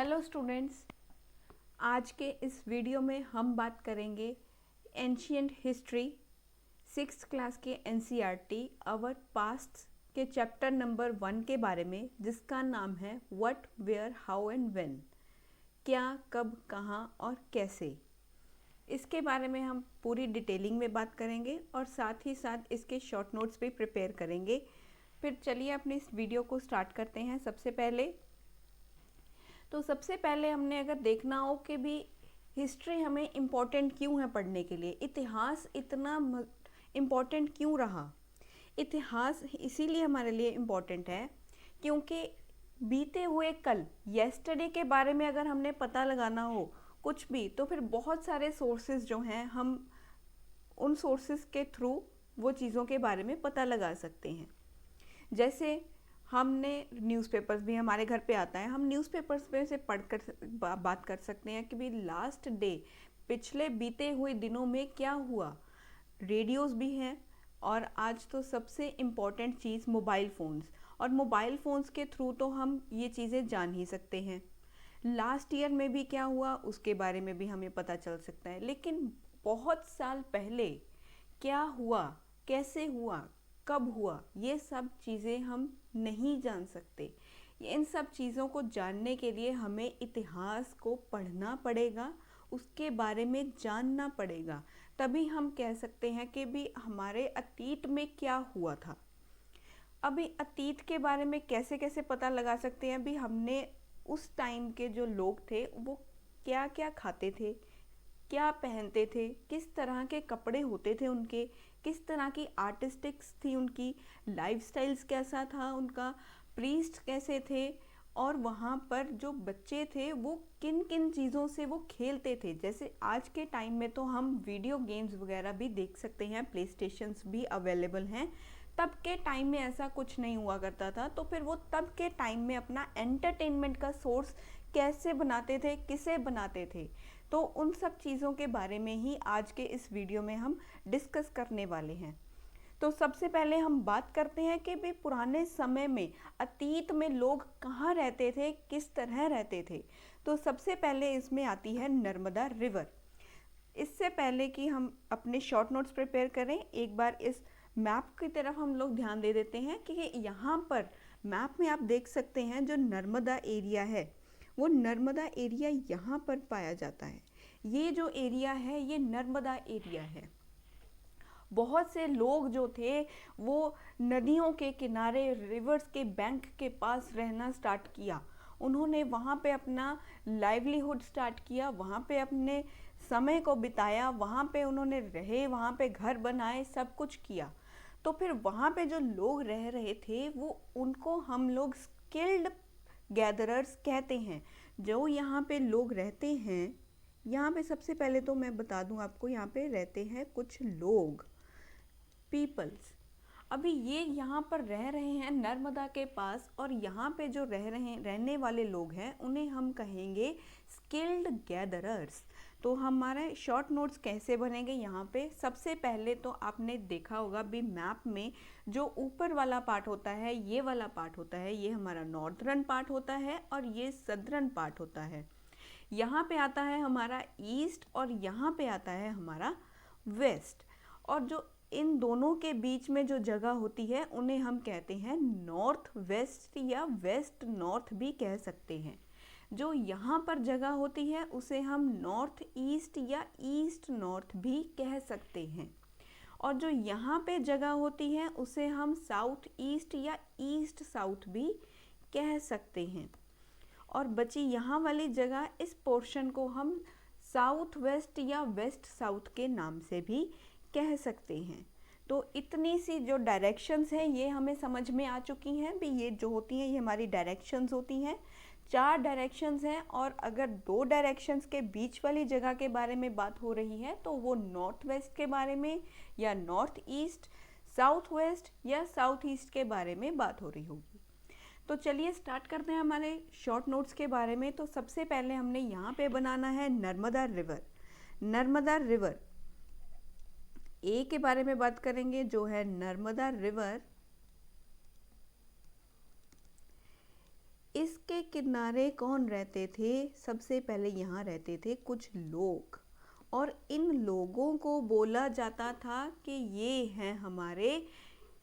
Hello students, आज के इस वीडियो में हम बात करेंगे एंशियंट हिस्ट्री 6th क्लास के एनसीईआरटी अवर पास्ट के चैप्टर नंबर 1 के बारे में, जिसका नाम है what, where, how and when. क्या, कब, कहाँ और कैसे। इसके बारे में हम पूरी डिटेलिंग में बात करेंगे और साथ ही साथ इसके शॉर्ट नोट्स भी प्रिपेयर करेंगे। फिर चलिए अपने इस वीडियो को स्टार्ट करते हैं। सबसे पहले हमने अगर देखना हो कि भी हिस्ट्री हमें इम्पॉर्टेंट क्यों है पढ़ने के लिए, इतिहास इतना इम्पॉर्टेंट क्यों रहा। इतिहास इसीलिए हमारे लिए इम्पॉर्टेंट है क्योंकि बीते हुए कल, येस्टरडे के बारे में अगर हमने पता लगाना हो कुछ भी, तो फिर बहुत सारे सोर्सेज जो हैं, हम उन सोर्सेज के थ्रू वो चीज़ों के बारे में पता लगा सकते हैं। जैसे हमने न्यूज़पेपर्स भी हमारे घर पे आता है, हम न्यूज़पेपर्स में से पढ़कर बात कर सकते हैं कि भी लास्ट डे, पिछले बीते हुए दिनों में क्या हुआ। रेडियोज़ भी हैं और आज तो सबसे इम्पॉर्टेंट चीज़ मोबाइल फ़ोन्स, और मोबाइल फ़ोन्स के थ्रू तो हम ये चीज़ें जान ही सकते हैं। लास्ट ईयर में भी क्या हुआ उसके बारे में भी हमें पता चल सकता है, लेकिन बहुत साल पहले क्या हुआ, कैसे हुआ, कब हुआ, ये सब चीज़ें हम नहीं जान सकते। इन सब चीज़ों को जानने के लिए हमें इतिहास को पढ़ना पड़ेगा, उसके बारे में जानना पड़ेगा, तभी हम कह सकते हैं कि भी हमारे अतीत में क्या हुआ था। अभी अतीत के बारे में कैसे कैसे पता लगा सकते हैं, भी हमने उस टाइम के जो लोग थे वो क्या क्या खाते थे, क्या पहनते थे, किस तरह के कपड़े होते थे उनके, किस तरह की आर्टिस्टिक्स थी उनकी, लाइफस्टाइल्स कैसा था उनका, प्रीस्ट कैसे थे, और वहाँ पर जो बच्चे थे वो किन किन चीज़ों से वो खेलते थे। जैसे आज के टाइम में तो हम वीडियो गेम्स वगैरह भी देख सकते हैं, प्ले स्टेशंस भी अवेलेबल हैं। तब के टाइम में ऐसा कुछ नहीं हुआ करता था, तो फिर वो तब के टाइम में अपना एंटरटेनमेंट का सोर्स कैसे बनाते थे, किसे बनाते थे, तो उन सब चीज़ों के बारे में ही आज के इस वीडियो में हम डिस्कस करने वाले हैं। तो सबसे पहले हम बात करते हैं कि भाई पुराने समय में, अतीत में लोग कहाँ रहते थे, किस तरह रहते थे। तो सबसे पहले इसमें आती है नर्मदा रिवर। इससे पहले कि हम अपने शॉर्ट नोट्स प्रिपेयर करें, एक बार इस मैप की तरफ हम लोग ध्यान दे देते हैं कि यहाँ पर मैप में आप देख सकते हैं जो नर्मदा एरिया है, वो नर्मदा एरिया यहाँ पर पाया जाता है। ये जो एरिया है ये नर्मदा एरिया है। बहुत से लोग जो थे वो नदियों के किनारे, रिवर्स के बैंक के पास रहना स्टार्ट किया। उन्होंने वहाँ पे अपना लाइवलीहुड स्टार्ट किया, वहाँ पे अपने समय को बिताया, वहाँ पे उन्होंने रहे, वहाँ पे घर बनाए, सब कुछ किया। तो फिर वहाँ पे जो लोग रह रहे थे वो, उनको हम लोग स्किल्ड गैदरर्स कहते हैं। जो यहाँ पे लोग रहते हैं, यहाँ पे सबसे पहले तो मैं बता दूँ आपको, यहाँ पे रहते हैं कुछ लोग, पीपल्स। अभी ये यहाँ पर रह रहे हैं नर्मदा के पास, और यहाँ पे जो रहने वाले लोग हैं उन्हें हम कहेंगे स्किल्ड गैदरर्स। तो हमारे शॉर्ट नोट्स कैसे बनेंगे, यहाँ पे सबसे पहले तो आपने देखा होगा भी मैप में जो ऊपर वाला पार्ट होता है, ये वाला पार्ट होता है, ये हमारा नॉर्थर्न पार्ट होता है और ये सदर्न पार्ट होता है। यहाँ पे आता है हमारा ईस्ट और यहाँ पे आता है हमारा वेस्ट, और जो इन दोनों के बीच में जो जगह होती है उन्हें हम कहते हैं नॉर्थ वेस्ट या वेस्ट नॉर्थ भी कह सकते हैं। जो यहाँ पर जगह होती है उसे हम नॉर्थ ईस्ट या ईस्ट नॉर्थ भी कह सकते हैं, और जो यहाँ पे जगह होती है उसे हम साउथ ईस्ट या ईस्ट साउथ भी कह सकते हैं। और बची यहाँ वाली जगह, इस पोर्शन को हम साउथ वेस्ट या वेस्ट साउथ के नाम से भी कह सकते हैं। तो इतनी सी जो डायरेक्शंस हैं ये हमें समझ में आ चुकी हैं भी, ये जो होती हैं ये हमारी डायरेक्शंस होती हैं। 4 डायरेक्शंस हैं, और अगर 2 डायरेक्शंस के बीच वाली जगह के बारे में बात हो रही है तो वो नॉर्थ वेस्ट के बारे में, या नॉर्थ ईस्ट, साउथ वेस्ट या साउथ ईस्ट के बारे में बात हो रही होगी। तो चलिए स्टार्ट करते हैं हमारे शॉर्ट नोट्स के बारे में। तो सबसे पहले हमने यहाँ पे बनाना है नर्मदा रिवर। नर्मदा रिवर ए के बारे में बात करेंगे, जो है नर्मदा रिवर। इसके के किनारे कौन रहते थे? सबसे पहले यहाँ रहते थे कुछ लोग, और इन लोगों को बोला जाता था कि ये हैं हमारे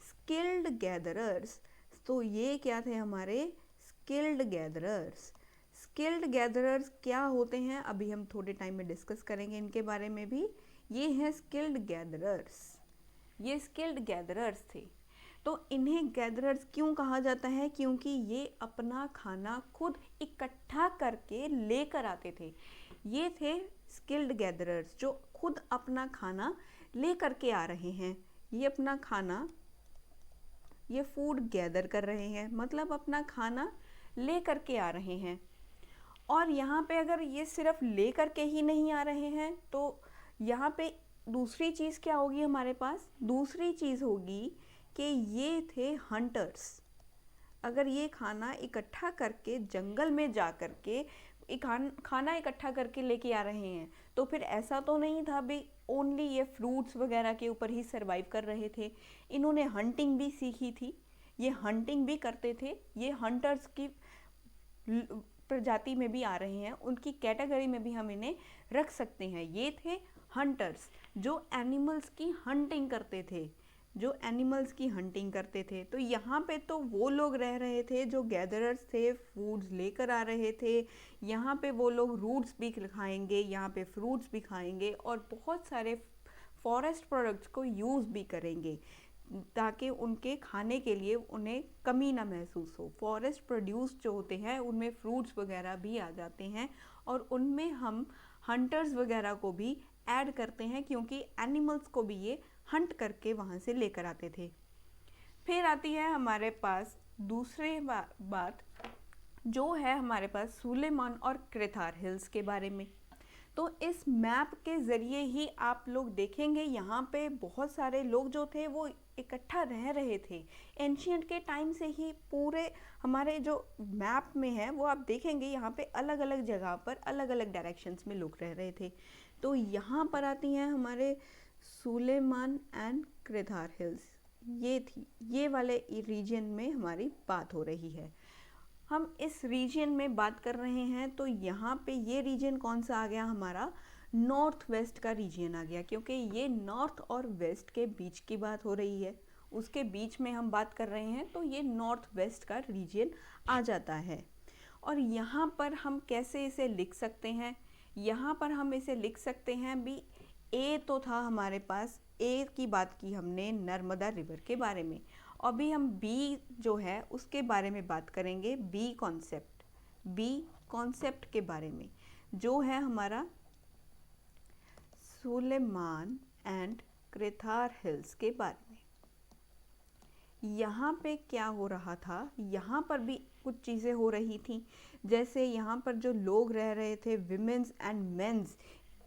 स्किल्ड गैदरर्स। तो ये क्या थे? हमारे स्किल्ड गैदरर्स। स्किल्ड गैदरर्स क्या होते हैं अभी हम थोड़े टाइम में डिस्कस करेंगे इनके बारे में भी। ये हैं स्किल्ड गैदरर्स, ये स्किल्ड गैदरर्स थे। तो इन्हें गैदरर्स क्यों कहा जाता है? क्योंकि ये अपना खाना खुद इकट्ठा करके लेकर आते थे। ये थे स्किल्ड गैदरर्स जो खुद अपना खाना लेकर के आ रहे हैं। ये अपना खाना, ये फूड गैदर कर रहे हैं, मतलब अपना खाना ले करके आ रहे हैं। और यहाँ पे अगर ये सिर्फ ले करके ही नहीं आ रहे हैं तो यहाँ पे दूसरी चीज़ क्या होगी हमारे पास? दूसरी चीज़ होगी कि ये थे हंटर्स। अगर ये खाना इकट्ठा करके जंगल में जा करके खाना इकट्ठा करके लेके आ रहे हैं तो फिर ऐसा तो नहीं था भी ओनली ये फ्रूट्स वगैरह के ऊपर ही सरवाइव कर रहे थे। इन्होंने हंटिंग भी सीखी थी, ये हंटिंग भी करते थे। ये हंटर्स की प्रजाति में भी आ रहे हैं, उनकी कैटेगरी में भी हम इन्हें रख सकते हैं। ये थे हंटर्स जो एनिमल्स की हंटिंग करते थे, जो एनिमल्स की हंटिंग करते थे। तो यहाँ पे तो वो लोग रह रहे थे जो गैदरर्स थे, फूड्स लेकर आ रहे थे। यहाँ पे वो लोग रूट्स भी खाएंगे, यहाँ पे फ्रूट्स भी खाएंगे और बहुत सारे फॉरेस्ट प्रोडक्ट्स को यूज़ भी करेंगे ताकि उनके खाने के लिए उन्हें कमी ना महसूस हो। फॉरेस्ट प्रोड्यूस जो होते हैं उनमें फ्रूट्स वगैरह भी आ जाते हैं और उनमें हम हंटर्स वगैरह को भी ऐड करते हैं क्योंकि एनिमल्स को भी ये हंट करके वहाँ से लेकर आते थे। फिर आती है हमारे पास दूसरी बात जो है हमारे पास सुलेमान और क्रेथार हिल्स के बारे में। तो इस मैप के ज़रिए ही आप लोग देखेंगे यहाँ पे बहुत सारे लोग जो थे वो इकट्ठा रह रहे थे। एंशियंट के टाइम से ही पूरे हमारे जो मैप में है वो आप देखेंगे यहाँ पे अलग अलग जगह पर अलग अलग डायरेक्शंस में लोग रह रहे थे। तो यहाँ पर आती हैं हमारे सुलेमान एंड क्रेथार हिल्स। ये वाले रीजन में हमारी बात हो रही है। हम इस रीजन में बात कर रहे हैं तो यहाँ पे ये रीजन कौन सा आ गया? हमारा नॉर्थ वेस्ट का रीजन आ गया, क्योंकि ये नॉर्थ और वेस्ट के बीच की बात हो रही है, उसके बीच में हम बात कर रहे हैं तो ये नॉर्थ वेस्ट का रीजन आ जाता है। और यहाँ पर हम कैसे इसे लिख सकते हैं? यहाँ पर हम इसे लिख सकते हैं भी, ए तो था हमारे पास, ए की बात की हमने नर्मदा रिवर के बारे में। अभी हम बी जो है उसके बारे में बात करेंगे, बी कॉन्सेप्ट के बारे में, जो है हमारा सुलेमान एंड क्रेथार हिल्स के बारे में। यहाँ पे क्या हो रहा था? यहाँ पर भी कुछ चीज़ें हो रही थी, जैसे यहाँ पर जो लोग रह रहे थे, विमेंस एंड मेंस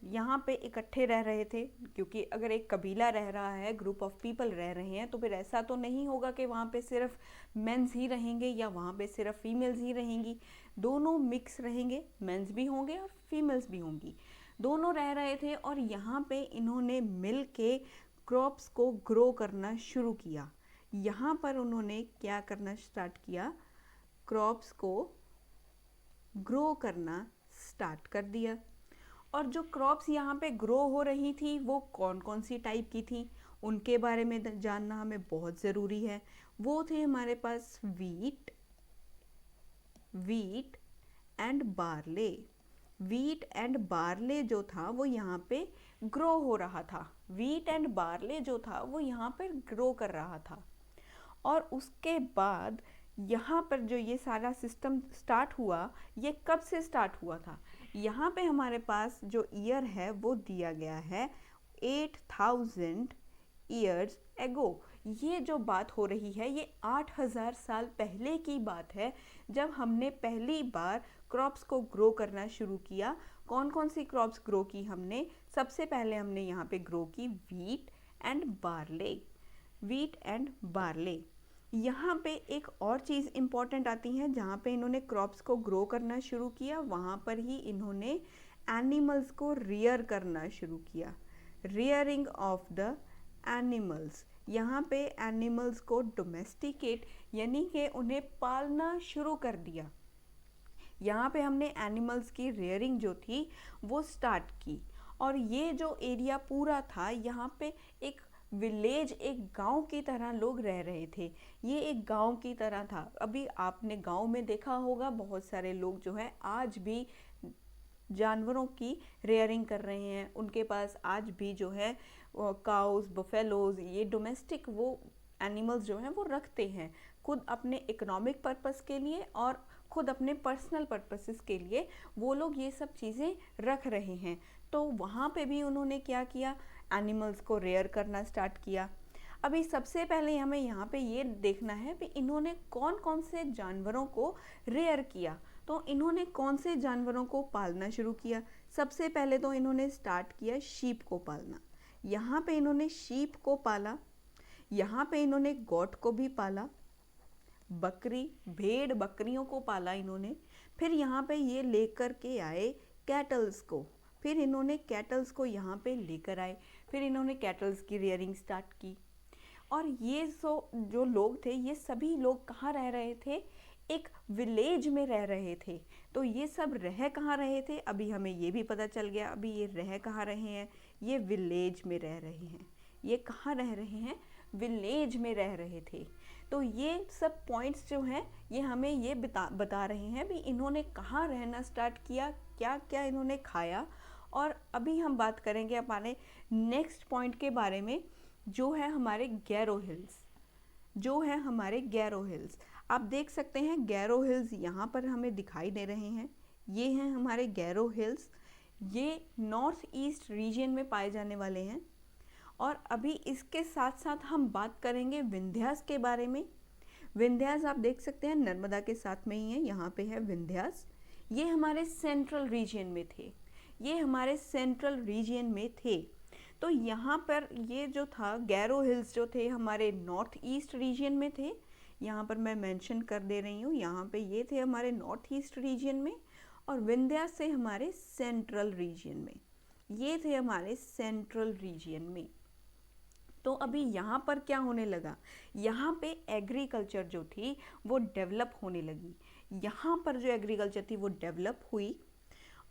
यहाँ पे इकट्ठे रह रहे थे, क्योंकि अगर एक कबीला रह रहा है, ग्रुप ऑफ पीपल रह रहे हैं, तो फिर ऐसा तो नहीं होगा कि वहाँ पे सिर्फ मेंस ही रहेंगे या वहाँ पे सिर्फ फीमेल्स ही रहेंगी। दोनों मिक्स रहेंगे, मेंस भी होंगे और फीमेल्स भी होंगी, दोनों रह रहे थे। और यहाँ पे इन्होंने मिल के क्रॉप्स को ग्रो करना शुरू किया। यहाँ पर उन्होंने क्या करना स्टार्ट किया? क्रॉप्स को ग्रो करना स्टार्ट कर दिया। और जो क्रॉप्स यहाँ पे ग्रो हो रही थी वो कौन कौन सी टाइप की थी उनके बारे में जानना हमें बहुत ज़रूरी है। वो थे हमारे पास wheat and barley. Wheat and barley जो था वो यहाँ पे ग्रो हो रहा था, वीट एंड बार्ले जो था वो यहाँ पर ग्रो कर रहा था। और उसके बाद यहाँ पर जो ये सारा सिस्टम स्टार्ट हुआ, ये कब से स्टार्ट हुआ था? यहाँ पे हमारे पास जो ईयर है वो दिया गया है 8000 ईयर्स एगो। ये जो बात हो रही है ये 8000 साल पहले की बात है, जब हमने पहली बार क्रॉप्स को ग्रो करना शुरू किया। कौन कौन सी क्रॉप्स ग्रो की हमने? सबसे पहले हमने यहाँ पे ग्रो की वीट एंड बार्ले। यहाँ पे एक और चीज़ इम्पॉर्टेंट आती है, जहाँ पे इन्होंने क्रॉप्स को ग्रो करना शुरू किया वहाँ पर ही इन्होंने एनिमल्स को रियर करना शुरू किया, रियरिंग ऑफ द एनिमल्स। यहाँ पे एनिमल्स को डोमेस्टिकेट यानी कि उन्हें पालना शुरू कर दिया। यहाँ पे हमने एनिमल्स की रेयरिंग जो थी वो स्टार्ट की। और ये जो एरिया पूरा था, यहाँ पे एक विलेज, एक गांव की तरह लोग रह रहे थे। ये एक गांव की तरह था। अभी आपने गांव में देखा होगा बहुत सारे लोग जो है आज भी जानवरों की रेयरिंग कर रहे हैं। उनके पास आज भी जो है काउस, बफेलोज, ये डोमेस्टिक वो एनिमल्स जो हैं वो रखते हैं, खुद अपने इकोनॉमिक पर्पस के लिए और खुद अपने पर्सनल पर्पसेस के लिए वो लोग ये सब चीज़ें रख रहे हैं। तो वहाँ पे भी उन्होंने क्या किया, एनिमल्स को रेयर करना स्टार्ट किया। अभी सबसे पहले हमें यहाँ पे ये देखना है कि इन्होंने कौन कौन से जानवरों को रेयर किया। तो इन्होंने कौन से जानवरों को पालना शुरू किया। सबसे पहले तो इन्होंने स्टार्ट किया शीप को पालना। यहाँ पे इन्होंने शीप को पाला, यहाँ पे इन्होंने गॉट को भी पाला, बकरी, भेड़ बकरियों को पाला इन्होंने। फिर यहाँ पे ये लेकर के आए कैटल्स को, फिर इन्होंने कैटल्स को यहाँ पे लेकर आए, फिर इन्होंने कैटल्स की रेयरिंग स्टार्ट की। और ये जो लोग थे, ये सभी लोग कहाँ रह रहे थे, एक विलेज में रह रहे थे। तो ये सब रह कहाँ रहे थे, अभी हमें ये भी पता चल गया। अभी ये रह कहाँ रहे हैं, ये विलेज में रह रहे हैं। ये कहाँ रह रहे हैं, विलेज में रह रहे थे। तो ये सब पॉइंट्स जो हैं ये हमें ये बता रहे हैं भी इन्होंने कहाँ रहना स्टार्ट किया, क्या क्या इन्होंने खाया। और अभी हम बात करेंगे अपने नेक्स्ट पॉइंट के बारे में, जो है हमारे गैरो हिल्स। जो है हमारे गैरो हिल्स, आप देख सकते हैं गैरो हिल्स यहाँ पर हमें दिखाई दे रहे हैं। ये हैं हमारे गैरो हिल्स। ये नॉर्थ ईस्ट रीजन में पाए जाने वाले हैं। और अभी इसके साथ साथ हम बात करेंगे विंध्यास के बारे में। विंध्यास आप देख सकते हैं नर्मदा के साथ में ही है, यहाँ पे है विंध्यास। ये हमारे सेंट्रल रीजन में थे, ये हमारे सेंट्रल रीजन में थे। तो यहाँ पर ये जो था गैरो हिल्स जो थे हमारे नॉर्थ ईस्ट रीजन में थे। यहाँ पर मैं मेंशन कर दे रही हूँ, यहाँ पे ये थे हमारे नॉर्थ ईस्ट रीजन में। और विंध्यास से हमारे सेंट्रल रीजन में, ये थे हमारे सेंट्रल रीजन में। तो अभी यहाँ पर क्या होने लगा, यहाँ पे एग्रीकल्चर जो थी वो डेवलप होने लगी। यहाँ पर जो एग्रीकल्चर थी वो डेवलप हुई।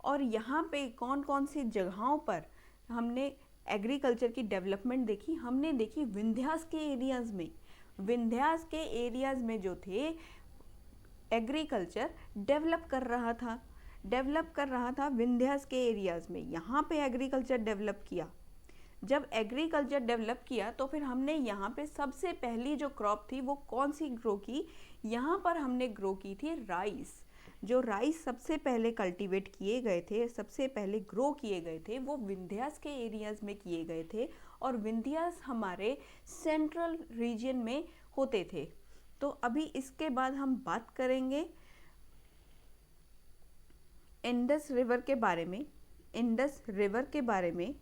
और यहाँ पे कौन कौन सी जगहों पर हमने एग्रीकल्चर की डेवलपमेंट देखी, हमने देखी विंध्यास के एरियाज़ में। विंध्यास के एरियाज़ में जो थे एग्रीकल्चर डेवलप कर रहा था विंध्यास के एरियाज़ में। यहाँ पे एग्रीकल्चर डेवलप किया। जब एग्रीकल्चर डेवलप किया तो फिर हमने यहाँ पे सबसे पहली जो क्रॉप थी वो कौन सी ग्रो की, यहाँ पर हमने ग्रो की थी राइस। जो राइस सबसे पहले कल्टीवेट किए गए थे, सबसे पहले ग्रो किए गए थे, वो विंध्यास के एरियाज़ में किए गए थे। और विंध्यास हमारे सेंट्रल रीजन में होते थे। तो अभी इसके बाद हम बात करेंगे इंडस रिवर के बारे में। इंडस रिवर के बारे में,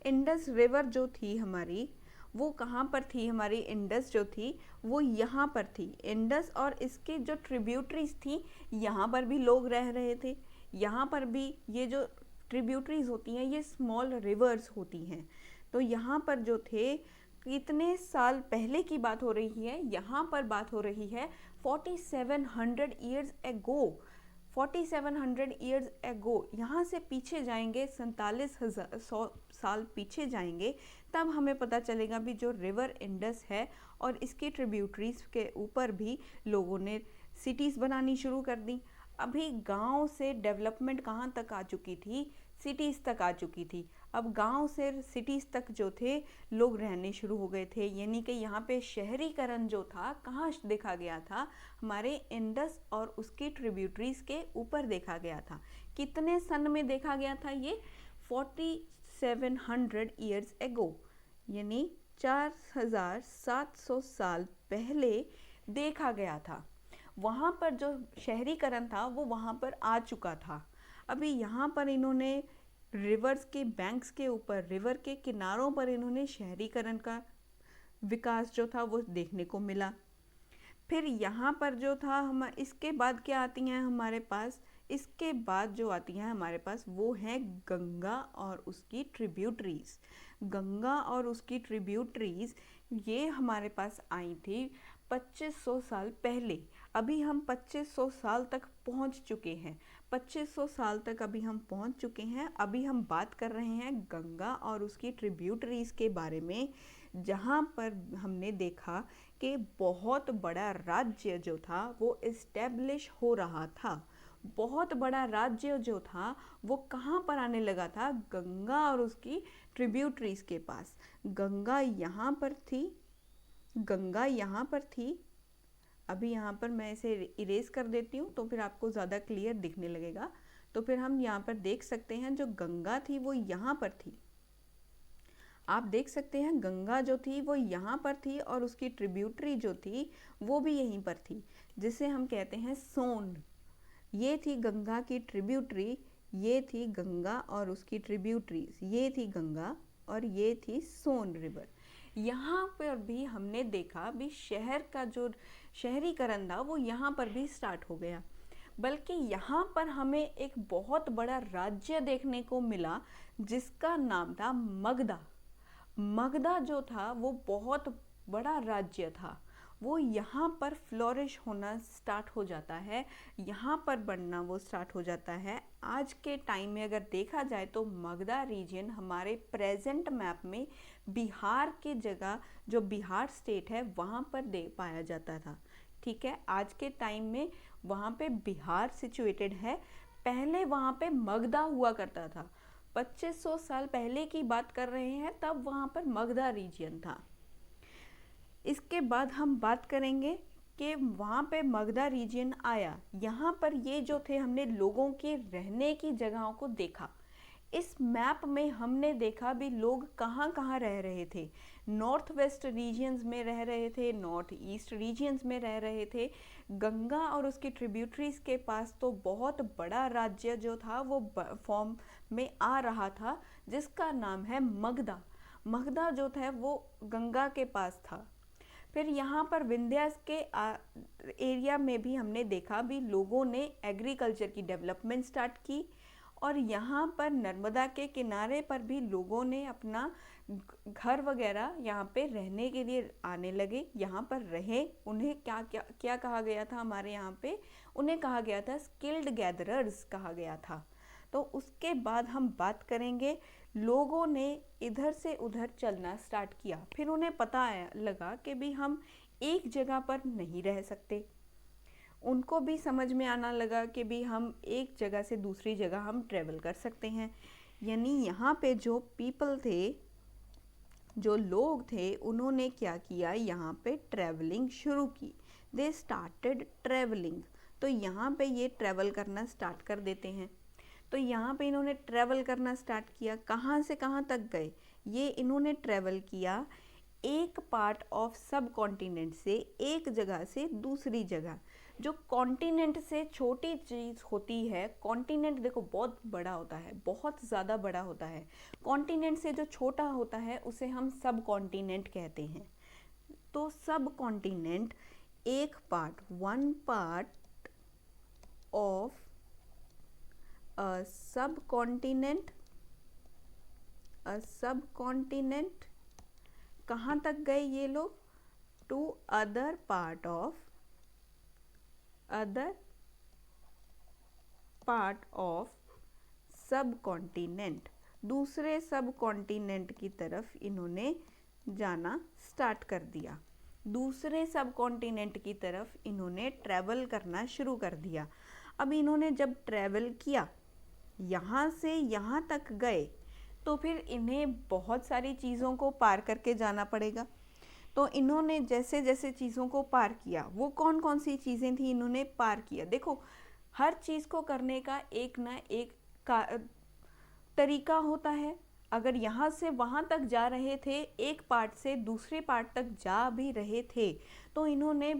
इंडस रिवर जो थी हमारी वो कहाँ पर थी, हमारी इंडस जो थी वो यहाँ पर थी। इंडस और इसके जो ट्रिब्यूटरीज थी यहाँ पर भी लोग रह रहे थे। यहाँ पर भी ये जो ट्रिब्यूटरीज होती हैं ये स्मॉल रिवर्स होती हैं। तो यहाँ पर जो थे, कितने साल पहले की बात हो रही है, यहाँ पर बात हो रही है 4700 ईयर्स एगो। 4700 ईयर्स एगो, यहाँ से पीछे जाएंगे 47,100 साल पीछे जाएंगे, तब हमें पता चलेगा भी जो रिवर इंडस है और इसकी ट्रिब्यूटरीज के ऊपर भी लोगों ने सिटीज़ बनानी शुरू कर दी। अभी गांव से डेवलपमेंट कहाँ तक आ चुकी थी, सिटीज़ तक आ चुकी थी। अब गांव से सिटीज़ तक जो थे लोग रहने शुरू हो गए थे। यानी कि यहाँ पे शहरीकरण जो था कहाँ देखा गया था, हमारे इंडस और उसकी ट्रिब्यूटरीज के ऊपर देखा गया था। कितने सन में देखा गया था ये, 4700 ईयर्स एगो, यानी 4700 साल पहले देखा गया था। वहाँ पर जो शहरीकरण था वो वहाँ पर आ चुका था। अभी यहाँ पर इन्होंने रिवर्स के बैंक्स के ऊपर, रिवर के किनारों पर इन्होंने शहरीकरण का विकास जो था वो देखने को मिला। फिर यहाँ पर जो था हम, इसके बाद क्या आती हैं हमारे पास, इसके बाद जो आती हैं हमारे पास वो है गंगा और उसकी ट्रिब्यूटरीज। गंगा और उसकी ट्रिब्यूटरीज ये हमारे पास आई थी 2500 साल पहले। अभी हम 2500 साल तक पहुंच चुके हैं, 2500 साल तक अभी हम पहुंच चुके हैं। अभी हम बात कर रहे हैं गंगा और उसकी ट्रिब्यूटरीज के बारे में, जहां पर हमने देखा कि बहुत बड़ा राज्य जो था वो इस्टेब्लिश हो रहा था। बहुत बड़ा राज्य जो था वो कहाँ पर आने लगा था? गंगा और उसकी ट्रिब्यूटरीज के पास। गंगा यहाँ पर थी, गंगा यहाँ पर थी। अभी यहाँ पर मैं इसे इरेज कर देती हूँ तो फिर आपको ज़्यादा क्लियर दिखने लगेगा। तो फिर हम यहाँ पर देख सकते हैं जो गंगा थी वो यहाँ पर थी। आप देख सकते हैं गंगा जो थी वो यहाँ पर थी और उसकी ट्रिब्यूटरी जो थी वो भी यहीं पर थी, जिसे हम कहते हैं सोन। ये थी गंगा की ट्रिब्यूटरी, ये थी गंगा और उसकी ट्रिब्यूटरीज, ये थी गंगा और ये थी सोन रिवर। यहाँ पर भी हमने देखा भी शहर का जो शहरीकरण था वो यहाँ पर भी स्टार्ट हो गया। बल्कि यहाँ पर हमें एक बहुत बड़ा राज्य देखने को मिला जिसका नाम था मगधा। मगधा जो था वो बहुत बड़ा राज्य था। वो यहाँ पर फ्लोरिश होना स्टार्ट हो जाता है, यहाँ पर बनना वो स्टार्ट हो जाता है। आज के टाइम में अगर देखा जाए तो मगधा रीजन हमारे प्रेजेंट मैप में बिहार की जगह, जो बिहार स्टेट है वहाँ पर दे पाया जाता था। ठीक है, आज के टाइम में वहाँ पे बिहार सिचुएटेड है, पहले वहाँ पे मगधा हुआ करता था। 2500 साल पहले की बात कर रहे हैं, तब वहाँ पर मगधा रीजन था। इसके बाद हम बात करेंगे कि वहाँ पे मगधा रीजन आया। यहाँ पर ये जो थे हमने लोगों के रहने की जगहों को देखा। इस मैप में हमने देखा भी लोग कहाँ कहाँ रह रहे थे। नॉर्थ वेस्ट रीजन्स में रह रहे थे, नॉर्थ ईस्ट रीजन्स में रह रहे थे। गंगा और उसकी ट्रिब्यूटरीज के पास तो बहुत बड़ा राज्य जो था वो फॉर्म में आ रहा था, जिसका नाम है मगधा। मगधा जो था वो गंगा के पास था। फिर यहाँ पर विंध्यास के एरिया में भी हमने देखा भी लोगों ने एग्रीकल्चर की डेवलपमेंट स्टार्ट की, और यहाँ पर नर्मदा के किनारे पर भी लोगों ने अपना घर वगैरह यहाँ पे रहने के लिए आने लगे, यहाँ पर रहे। उन्हें क्या क्या क्या कहा गया था हमारे यहाँ पे? उन्हें कहा गया था स्किल्ड गैदरर्स कहा गया था। तो उसके बाद हम बात करेंगे, लोगों ने इधर से उधर चलना स्टार्ट किया। फिर उन्हें पता लगा कि भी हम एक जगह पर नहीं रह सकते। उनको भी समझ में आना लगा कि भी हम एक जगह से दूसरी जगह हम ट्रेवल कर सकते हैं। यानी यहाँ पे जो पीपल थे, जो लोग थे, उन्होंने क्या किया, यहाँ पे ट्रैवलिंग शुरू की। They started travelling. तो यहाँ पे ये ट्रैवल करना स्टार्ट कर देते हैं। तो यहाँ पे इन्होंने ट्रैवल करना स्टार्ट किया। कहाँ से कहाँ तक गए? ये इन्होंने ट्रैवल किया एक पार्ट ऑफ सब कॉन्टिनेंट से, एक जगह से दूसरी जगह। जो कॉन्टिनेंट से छोटी चीज़ होती है, कॉन्टिनेंट देखो बहुत बड़ा होता है, बहुत ज़्यादा बड़ा होता है। कॉन्टिनेंट से जो छोटा होता है उसे हम सब कॉन्टिनेंट कहते हैं। तो सब कॉन्टिनेंट एक part, one part of a सब कॉन्टिनेंट, अ सब कॉन्टिनेंट। कहाँ तक गए ये लोग? To other part of, other part of subcontinent. दूसरे सब कॉन्टिनेंट की तरफ इन्होंने जाना स्टार्ट कर दिया। दूसरे सब कॉन्टिनेंट की तरफ इन्होंने ट्रैवल करना शुरू कर दिया। अब इन्होंने जब ट्रैवल किया, यहाँ से यहाँ तक गए, तो फिर इन्हें बहुत सारी चीज़ों को पार करके जाना पड़ेगा। तो इन्होंने जैसे जैसे चीज़ों को पार किया, वो कौन कौन सी चीज़ें थी इन्होंने पार किया? देखो, हर चीज़ को करने का एक ना एक का तरीका होता है। अगर यहाँ से वहाँ तक जा रहे थे, एक पार्ट से दूसरे पार्ट तक जा भी रहे थे, तो इन्होंने,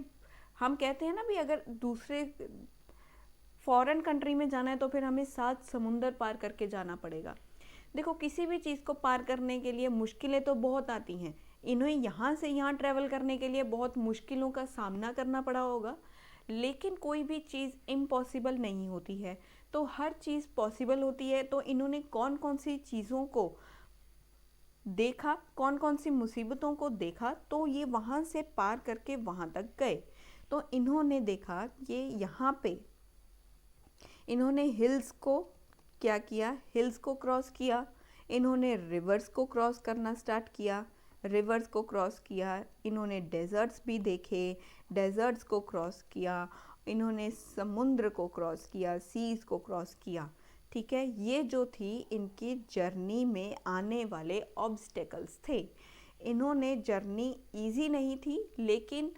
हम कहते हैं ना भी अगर दूसरे फॉरेन कंट्री में जाना है तो फिर हमें 7 समुंदर पार करके जाना पड़ेगा। देखो, किसी भी चीज़ को पार करने के लिए मुश्किलें तो बहुत आती हैं। इन्हें यहाँ से यहाँ ट्रैवल करने के लिए बहुत मुश्किलों का सामना करना पड़ा होगा, लेकिन कोई भी चीज़ इम्पॉसिबल नहीं होती है। तो हर चीज़ पॉसिबल होती है। तो इन्होंने कौन कौन सी चीज़ों को देखा कौन कौन सी मुसीबतों को देखा, तो ये वहाँ से पार करके वहाँ तक गए। तो इन्होंने देखा कि यहाँ पे इन्होंने हिल्स को क्या किया, हिल्स को क्रॉस किया, इन्होंने रिवर्स को क्रॉस करना स्टार्ट किया, रिवर्स को क्रॉस किया, इन्होंने डेजर्ट्स भी देखे, डेजर्ट्स को क्रॉस किया, इन्होंने समुद्र को क्रॉस किया, सीज को क्रॉस किया। ठीक है, ये जो थी इनकी जर्नी में आने वाले ऑब्स्टेकल्स थे। इन्होंने जर्नी इजी नहीं थी लेकिन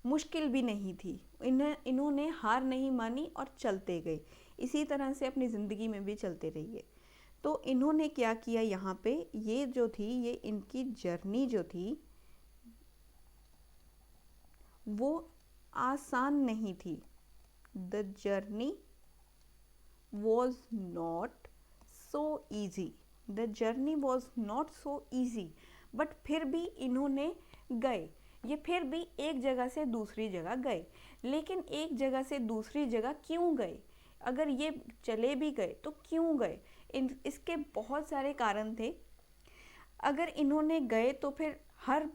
मुश्किल भी नहीं थी। इन्होंने हार नहीं मानी और चलते गए। इसी तरह से अपनी ज़िंदगी में भी चलते रहिए। तो इन्होंने क्या किया यहाँ पे, ये जो थी, ये इनकी जर्नी जो थी वो आसान नहीं थी। The journey was not so easy, the journey was not so easy, but फिर भी इन्होंने गए। ये फिर भी एक जगह से दूसरी जगह गए, लेकिन एक जगह से दूसरी जगह क्यों गए, अगर ये चले भी गए तो क्यों गए, इसके बहुत सारे कारण थे। अगर इन्होंने गए तो फिर हर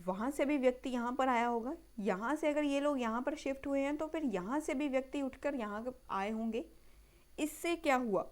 वहाँ से भी व्यक्ति यहाँ पर आया होगा, यहाँ से अगर ये लोग यहाँ पर शिफ्ट हुए हैं तो फिर यहाँ से भी व्यक्ति उठकर यहाँ आए होंगे। इससे क्या हुआ,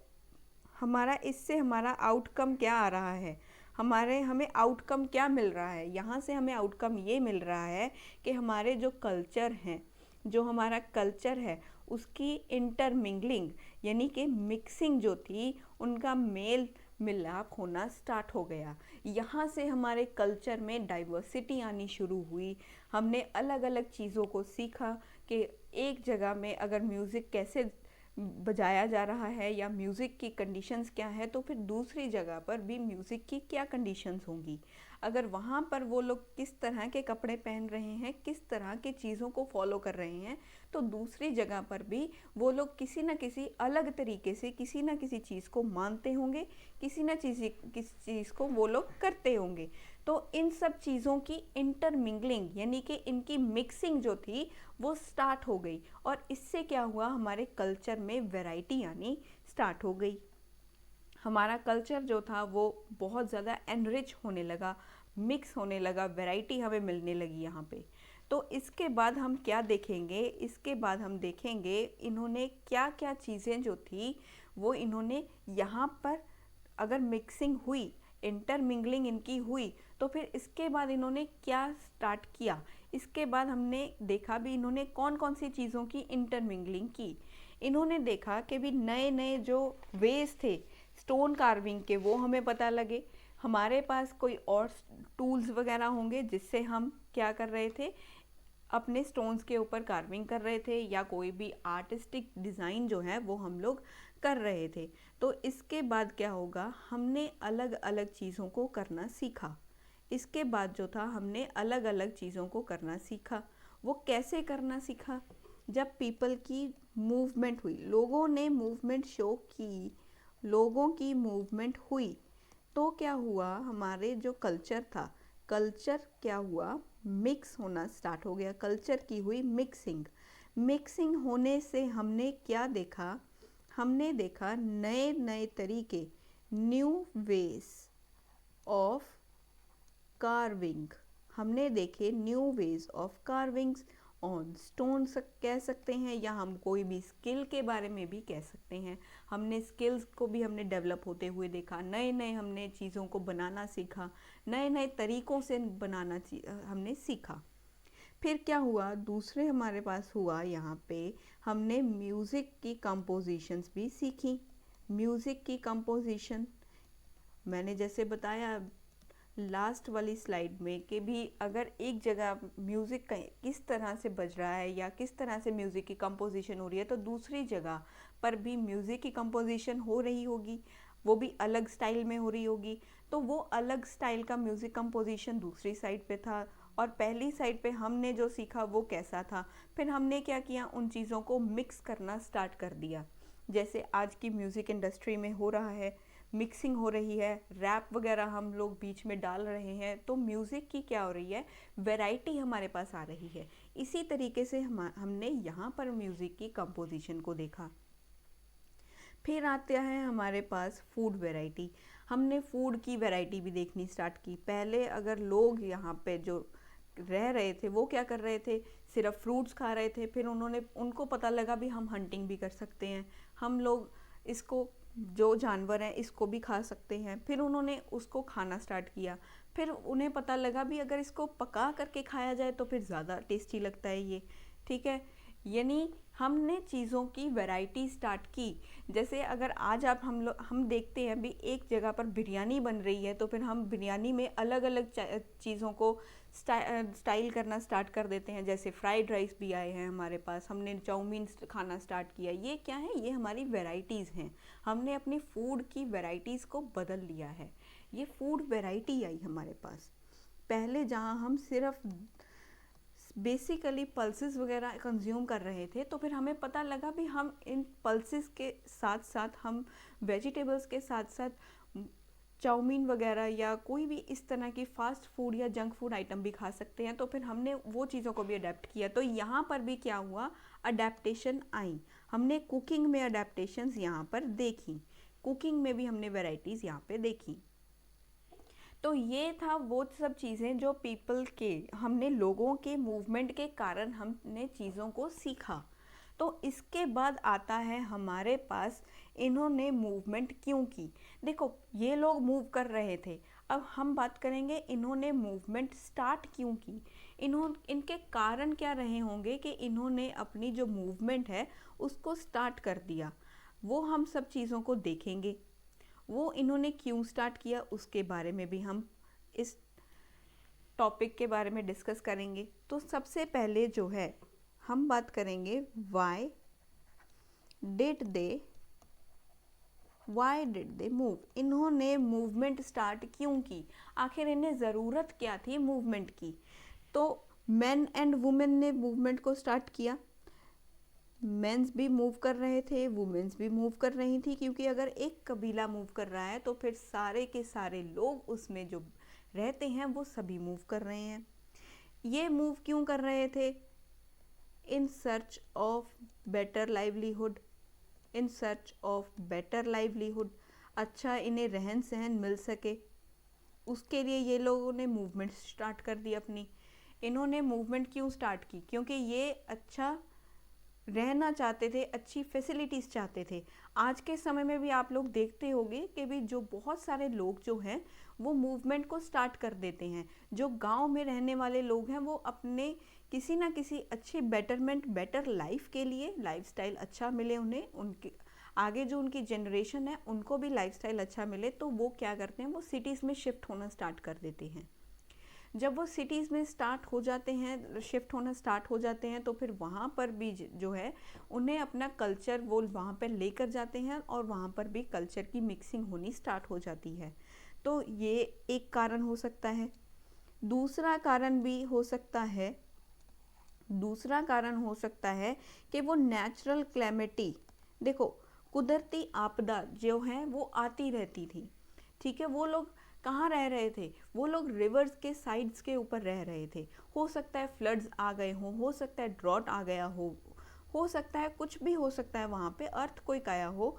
इससे हमारा आउटकम क्या आ रहा है, हमें आउटकम क्या मिल रहा है। यहाँ से हमें आउटकम ये मिल रहा है कि हमारे जो कल्चर हैं, जो हमारा कल्चर है उसकी इंटरमिंगलिंग यानी कि मिक्सिंग जो थी, उनका मेल मिलाप होना स्टार्ट हो गया। यहाँ से हमारे कल्चर में डाइवर्सिटी आनी शुरू हुई। हमने अलग अलग चीज़ों को सीखा कि एक जगह में अगर म्यूज़िक कैसे बजाया जा रहा है या म्यूज़िक की कंडीशंस क्या है, तो फिर दूसरी जगह पर भी म्यूज़िक की क्या कंडीशंस होंगी। अगर वहाँ पर वो लोग किस तरह के कपड़े पहन रहे हैं, किस तरह की चीज़ों को फॉलो कर रहे हैं, तो दूसरी जगह पर भी वो लोग किसी न किसी अलग तरीके से किसी न किसी चीज़ को मानते होंगे, किसी चीज़ को वो लोग करते होंगे। तो इन सब चीज़ों की इंटरमिंगलिंग यानी कि इनकी मिक्सिंग जो थी वो स्टार्ट हो गई, और इससे क्या हुआ, हमारे कल्चर में वैरायटी आनी स्टार्ट हो गई। हमारा कल्चर जो था वो बहुत ज़्यादा एनरिच होने लगा, मिक्स होने लगा, वैरायटी हमें मिलने लगी यहाँ पे। तो इसके बाद हम क्या देखेंगे, इसके बाद हम देखेंगे इन्होंने क्या क्या चीज़ें जो थी वो इन्होंने यहाँ पर अगर मिक्सिंग हुई, इंटरमिंगलिंग इनकी हुई, तो फिर इसके बाद इन्होंने क्या स्टार्ट किया। इसके बाद हमने देखा भी इन्होंने कौन कौन सी चीज़ों की इंटरमिंगलिंग की। इन्होंने देखा कि भी नए नए जो वेज थे स्टोन कार्विंग के वो हमें पता लगे। हमारे पास कोई और टूल्स वगैरह होंगे जिससे हम क्या कर रहे थे, अपने स्टोन्स के ऊपर कार्विंग कर रहे थे या कोई भी आर्टिस्टिक डिज़ाइन जो है वो हम लोग कर रहे थे। तो इसके बाद क्या होगा, हमने अलग अलग चीज़ों को करना सीखा। इसके बाद जो था हमने अलग अलग चीज़ों को करना सीखा। वो कैसे करना सीखा, जब पीपल की मूवमेंट हुई, लोगों ने मूवमेंट शो की, लोगों की मूवमेंट हुई, तो क्या हुआ, हमारे जो कल्चर था, कल्चर क्या हुआ, मिक्स होना स्टार्ट हो गया। कल्चर की हुई मिक्सिंग। मिक्सिंग होने से हमने क्या देखा, हमने देखा नए नए तरीके, न्यू वेज ऑफ कार्विंग। हमने देखे new ways of carvings on stone कह सकते हैं, या हम कोई भी स्किल के बारे में भी कह सकते हैं। हमने स्किल्स को भी हमने डेवलप होते हुए देखा, नए नए हमने चीज़ों को बनाना सीखा, नए नए तरीक़ों से बनाना हमने सीखा। फिर क्या हुआ, दूसरे हमारे पास हुआ यहाँ पे, हमने म्यूज़िक की कंपोजिशंस भी सीखी। म्यूज़िक की कंपोजिशन मैंने जैसे बताया लास्ट वाली स्लाइड में कि भी अगर एक जगह म्यूज़िक किस तरह से बज रहा है या किस तरह से म्यूज़िक की कंपोजिशन हो रही है, तो दूसरी जगह पर भी म्यूज़िक की कंपोजिशन हो रही होगी, वो भी अलग स्टाइल में हो रही होगी। तो वो अलग स्टाइल का म्यूज़िक कंपोजिशन दूसरी साइड पे था, और पहली साइड पे हमने जो सीखा वो कैसा था। फिर हमने क्या किया, उन चीज़ों को मिक्स करना स्टार्ट कर दिया, जैसे आज की म्यूज़िक इंडस्ट्री में हो रहा है, मिक्सिंग हो रही है, रैप वगैरह हम लोग बीच में डाल रहे हैं, तो म्यूज़िक की क्या हो रही है, वैरायटी हमारे पास आ रही है। इसी तरीके से हमने यहाँ पर म्यूज़िक की कंपोजिशन को देखा। फिर आता है हमारे पास फूड वैरायटी। हमने फूड की वैरायटी भी देखनी स्टार्ट की। पहले अगर लोग यहाँ पे जो रह रहे थे वो क्या कर रहे थे, सिर्फ फ्रूट्स खा रहे थे। फिर उनको पता लगा भी हम हंटिंग भी कर सकते हैं, हम लोग इसको, जो जानवर हैं इसको भी खा सकते हैं। फिर उन्होंने उसको खाना स्टार्ट किया। फिर उन्हें पता लगा भी अगर इसको पका करके खाया जाए तो फिर ज़्यादा टेस्टी लगता है ये, ठीक है। यानी हमने चीज़ों की वैरायटी स्टार्ट की। जैसे अगर आज आप हम देखते हैं भी एक जगह पर बिरयानी बन रही है, तो फिर हम बिरयानी में अलग अलग चीज़ों को स्टाइल करना स्टार्ट कर देते हैं। जैसे फ्राइड राइस भी आए हैं हमारे पास, हमने चाउमीन खाना स्टार्ट किया। ये क्या है, ये हमारी वैरायटीज़ हैं। हमने अपनी फूड की वैरायटीज़ को बदल लिया है। ये फूड वैरायटी आई हमारे पास। पहले जहाँ हम सिर्फ बेसिकली पल्सेस वगैरह कंज्यूम कर रहे थे, तो फिर हमें पता लगा भी हम इन पल्सेस के साथ साथ हम वेजिटेबल्स के साथ साथ चाउमीन वगैरह या कोई भी इस तरह की फास्ट फूड या जंक फूड आइटम भी खा सकते हैं। तो फिर हमने वो चीज़ों को भी अडेप्ट किया। तो यहाँ पर भी क्या हुआ, अडेप्टेशन आई। हमने कुकिंग में अडेप्टेशंस यहाँ पर देखी, कुकिंग में भी हमने वैरायटीज़ यहाँ पे देखी। तो ये था वो सब चीज़ें जो पीपल के, हमने लोगों के मूवमेंट के कारण हमने चीज़ों को सीखा। तो इसके बाद आता है हमारे पास इन्होंने मूवमेंट क्यों की। देखो ये लोग मूव कर रहे थे, अब हम बात करेंगे इन्होंने मूवमेंट स्टार्ट क्यों की। इनके कारण क्या रहे होंगे कि इन्होंने अपनी जो मूवमेंट है उसको स्टार्ट कर दिया। वो हम सब चीज़ों को देखेंगे, वो इन्होंने क्यों स्टार्ट किया उसके बारे में भी हम इस टॉपिक के बारे में डिस्कस करेंगे। तो सबसे पहले जो है हम बात करेंगे वाई डिड दे मूव। इन्होंने मूवमेंट स्टार्ट क्यों की, आखिर इन्हें ज़रूरत क्या थी मूवमेंट की। तो मेन एंड वुमेन ने मूवमेंट को स्टार्ट किया। मेंस भी मूव कर रहे थे, वुमेन्स भी मूव कर रही थी, क्योंकि अगर एक कबीला मूव कर रहा है तो फिर सारे के सारे लोग उसमें जो रहते हैं वो सभी मूव कर रहे हैं। ये मूव क्यों कर रहे थे, in search of better livelihood, in search of better livelihood, अच्छा इन्हें रहन सहन मिल सके, उसके लिए ये लोगों ने मूवमेंट स्टार्ट कर दी अपनी। इन्होंने मूवमेंट क्यों स्टार्ट की, क्योंकि ये अच्छा रहना चाहते थे, अच्छी फैसिलिटीज़ चाहते थे। आज के समय में भी आप लोग देखते होंगे कि भी जो बहुत सारे लोग जो हैं वो मूवमेंट को स्टार्ट कर देते हैं। जो गांव में रहने वाले लोग हैं वो अपने किसी ना किसी अच्छे बेटरमेंट, बेटर लाइफ के लिए, लाइफस्टाइल अच्छा मिले उन्हें, उनके आगे जो उनकी जनरेशन है उनको भी लाइफस्टाइल अच्छा मिले, तो वो क्या करते हैं, वो सिटीज़ में शिफ्ट होना स्टार्ट कर देते हैं। जब वो सिटीज़ में स्टार्ट हो जाते हैं, शिफ्ट होना स्टार्ट हो जाते हैं, तो फिर वहाँ पर भी जो है उन्हें अपना कल्चर वो वहाँ पर लेकर जाते हैं और वहाँ पर भी कल्चर की मिक्सिंग होनी स्टार्ट हो जाती है। तो ये एक कारण हो सकता है। दूसरा कारण भी हो सकता है, दूसरा कारण हो सकता है कि वो नेचुरल क्लैमिटी, देखो कुदरती आपदा जो है वो आती रहती थी, ठीक है। वो लोग कहाँ रह रहे थे, वो लोग रिवर्स के साइड्स के ऊपर रह रहे थे। हो सकता है फ्लड्स आ गए हों, हो सकता है ड्रॉट आ गया हो सकता है कुछ भी हो सकता है, वहाँ पे अर्थक्वेक आया हो।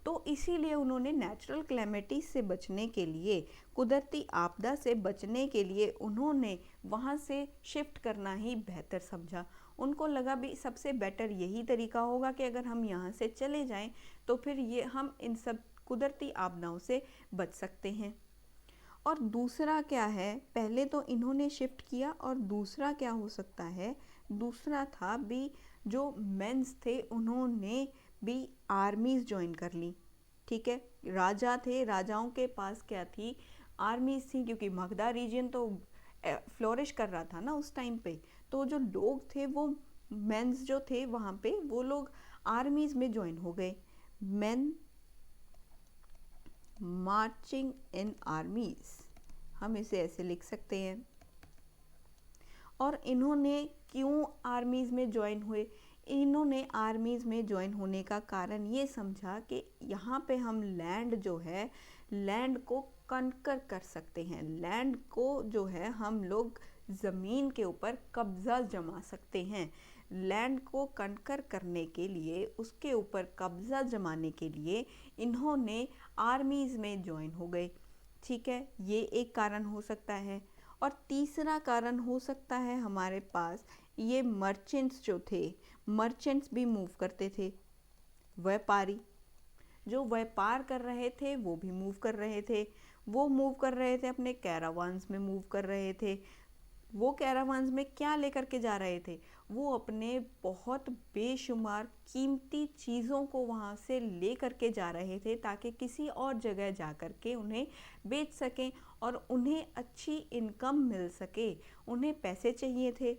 तो इसीलिए उन्होंने नेचुरल क्लैमिटी से बचने के लिए, कुदरती आपदा से बचने के लिए उन्होंने वहाँ से शिफ्ट करना ही बेहतर समझा। उनको लगा भी सबसे बेटर यही तरीका होगा कि अगर हम यहाँ से चले जाएं तो फिर ये हम इन सब कुदरती आपदाओं से बच सकते हैं। और दूसरा क्या है, पहले तो इन्होंने शिफ्ट किया, और दूसरा क्या हो सकता है, दूसरा था भी जो मेंस थे उन्होंने भी आर्मीज़ ज्वाइन कर ली, ठीक है। राजा थे, राजाओं के पास क्या थी, आर्मीज़ थी, क्योंकि मगधा रीजन तो फ्लोरिश कर रहा था ना उस टाइम पे। तो जो लोग थे वो मेंस जो थे वहाँ पे, वो लोग आर्मीज़ में ज्वाइन हो गए। मेन मार्चिंग इन आर्मीज, हम इसे ऐसे लिख सकते हैं। और इन्होंने क्यों आर्मीज में ज्वाइन हुए, इन्होंने आर्मीज में ज्वाइन होने का कारण ये समझा कि यहाँ पे हम लैंड जो है, लैंड को कनकर कर सकते हैं, लैंड को जो है हम लोग ज़मीन के ऊपर कब्जा जमा सकते हैं। लैंड को कंकर करने के लिए, उसके ऊपर कब्जा जमाने के लिए इन्होंने आर्मीज में ज्वाइन हो गए। ठीक है, ये एक कारण हो सकता है। और तीसरा कारण हो सकता है हमारे पास ये मर्चेंट्स जो थे, मर्चेंट्स भी मूव करते थे। व्यापारी जो व्यापार कर रहे थे वो भी मूव कर रहे थे। वो मूव कर रहे थे, अपने कैरावान्स में मूव कर रहे थे। वो कैरावान्स में क्या लेकर के जा रहे थे? वो अपने बहुत बेशुमार कीमती चीज़ों को वहाँ से ले करके जा रहे थे ताकि किसी और जगह जा कर के उन्हें बेच सकें और उन्हें अच्छी इनकम मिल सके। उन्हें पैसे चाहिए थे,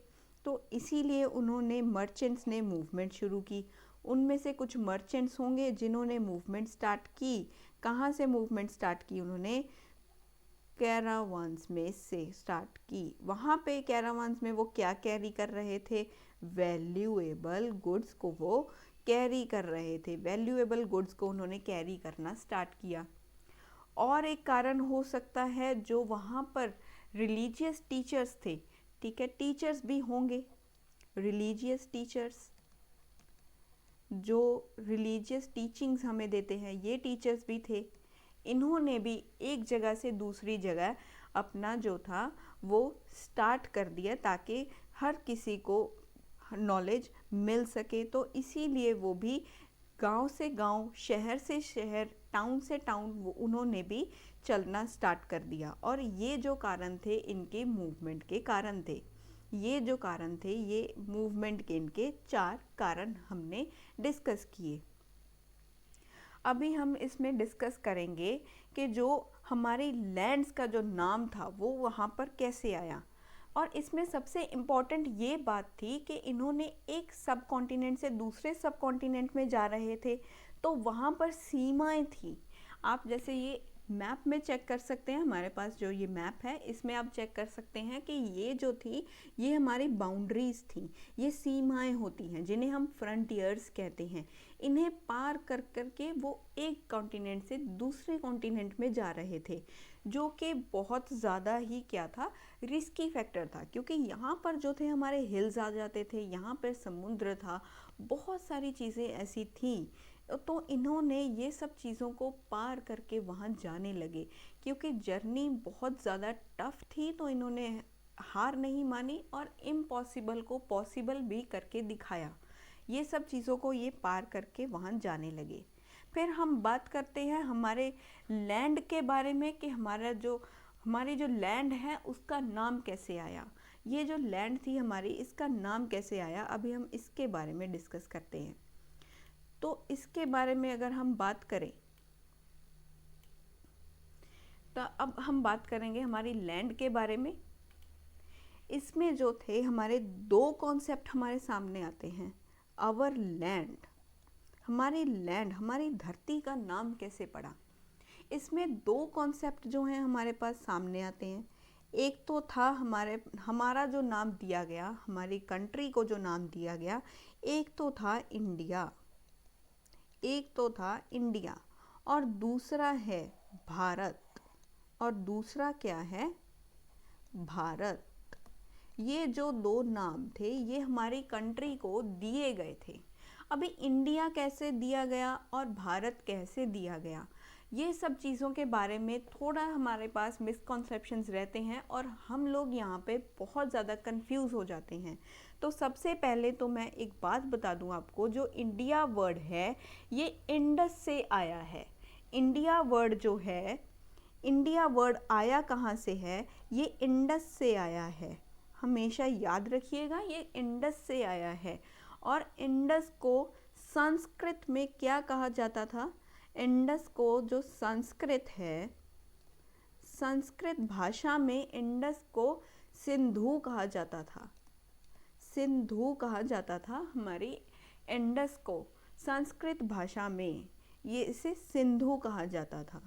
तो इसीलिए उन्होंने मर्चेंट्स ने मूवमेंट शुरू की। उनमें से कुछ मर्चेंट्स होंगे जिन्होंने मूवमेंट स्टार्ट की। कहाँ से मूवमेंट स्टार्ट की? उन्होंने कैरावान्स में से स्टार्ट की। वहाँ पे कैरावान्स में वो क्या कैरी कर रहे थे? वैल्यूएबल गुड्स को वो कैरी कर रहे थे। वैल्यूएबल गुड्स को उन्होंने कैरी करना स्टार्ट किया। और एक कारण हो सकता है जो वहाँ पर रिलीजियस टीचर्स थे। ठीक है, टीचर्स भी होंगे, रिलीजियस टीचर्स जो रिलीजियस टीचिंग्स हमें देते हैं, ये टीचर्स भी थे। इन्होंने भी एक जगह से दूसरी जगह अपना जो था वो स्टार्ट कर दिया ताकि हर किसी को नॉलेज मिल सके। तो इसीलिए वो भी गांव से गांव, शहर से शहर, टाउन से टाउन वो उन्होंने भी चलना स्टार्ट कर दिया। और ये जो कारण थे इनके मूवमेंट के कारण थे। ये जो कारण थे, ये मूवमेंट के इनके 4 कारण हमने डिस्कस किए। अभी हम इसमें डिस्कस करेंगे कि जो हमारी लैंड्स का जो नाम था वो वहाँ पर कैसे आया। और इसमें सबसे इम्पॉर्टेंट ये बात थी कि इन्होंने एक सब कॉन्टिनेंट से दूसरे सब कॉन्टिनेंट में जा रहे थे, तो वहाँ पर सीमाएं थी। आप जैसे ये मैप में चेक कर सकते हैं, हमारे पास जो ये मैप है इसमें आप चेक कर सकते हैं कि ये जो थी ये हमारी बाउंड्रीज थी, ये सीमाएं होती हैं जिन्हें हम फ्रंटियर्स कहते हैं। इन्हें पार कर कर के वो एक कॉन्टिनेंट से दूसरे कॉन्टिनेंट में जा रहे थे, जो कि बहुत ज़्यादा ही क्या था, रिस्की फैक्टर था। क्योंकि यहाँ पर जो थे हमारे हिल्स आ जाते थे, यहाँ पर समुद्र था, बहुत सारी चीज़ें ऐसी थी। तो इन्होंने ये सब चीज़ों को पार करके वहाँ जाने लगे। क्योंकि जर्नी बहुत ज़्यादा टफ थी, तो इन्होंने हार नहीं मानी और इम्पॉसिबल को पॉसिबल भी करके दिखाया। ये सब चीज़ों को ये पार करके वहाँ जाने लगे। फिर हम बात करते हैं हमारे लैंड के बारे में कि हमारी जो लैंड है उसका नाम कैसे आया। ये जो लैंड थी हमारी, इसका नाम कैसे आया, अभी हम इसके बारे में डिस्कस करते हैं। तो इसके बारे में अगर हम बात करें तो अब हम बात करेंगे हमारी लैंड के बारे में। इसमें जो थे हमारे 2 कॉन्सेप्ट हमारे सामने आते हैं। आवर लैंड, हमारी लैंड, हमारी धरती का नाम कैसे पड़ा। इसमें 2 कॉन्सेप्ट जो हैं हमारे पास सामने आते हैं। एक तो था हमारा जो नाम दिया गया, हमारी कंट्री को जो नाम दिया गया, एक तो था इंडिया, एक तो था इंडिया और दूसरा है भारत। और दूसरा क्या है? भारत। ये जो 2 नाम थे ये हमारी कंट्री को दिए गए थे। अभी इंडिया कैसे दिया गया और भारत कैसे दिया गया, ये सब चीज़ों के बारे में थोड़ा हमारे पास मिसकॉन्सेप्शंस रहते हैं और हम लोग यहाँ पे बहुत ज़्यादा कंफ्यूज हो जाते हैं। तो सबसे पहले तो मैं एक बात बता दूँ आपको, जो इंडिया वर्ड है ये इंडस से आया है। इंडिया वर्ड जो है, इंडिया वर्ड आया कहाँ से है? ये इंडस से आया है। हमेशा याद रखिएगा, ये इंडस से आया है। और इंडस को संस्कृत में क्या कहा जाता था? इंडस को जो संस्कृत है, संस्कृत भाषा में इंडस को सिंधु कहा जाता था। सिंधु कहा जाता था हमारी इंडस को, संस्कृत भाषा में ये इसे सिंधु कहा जाता था।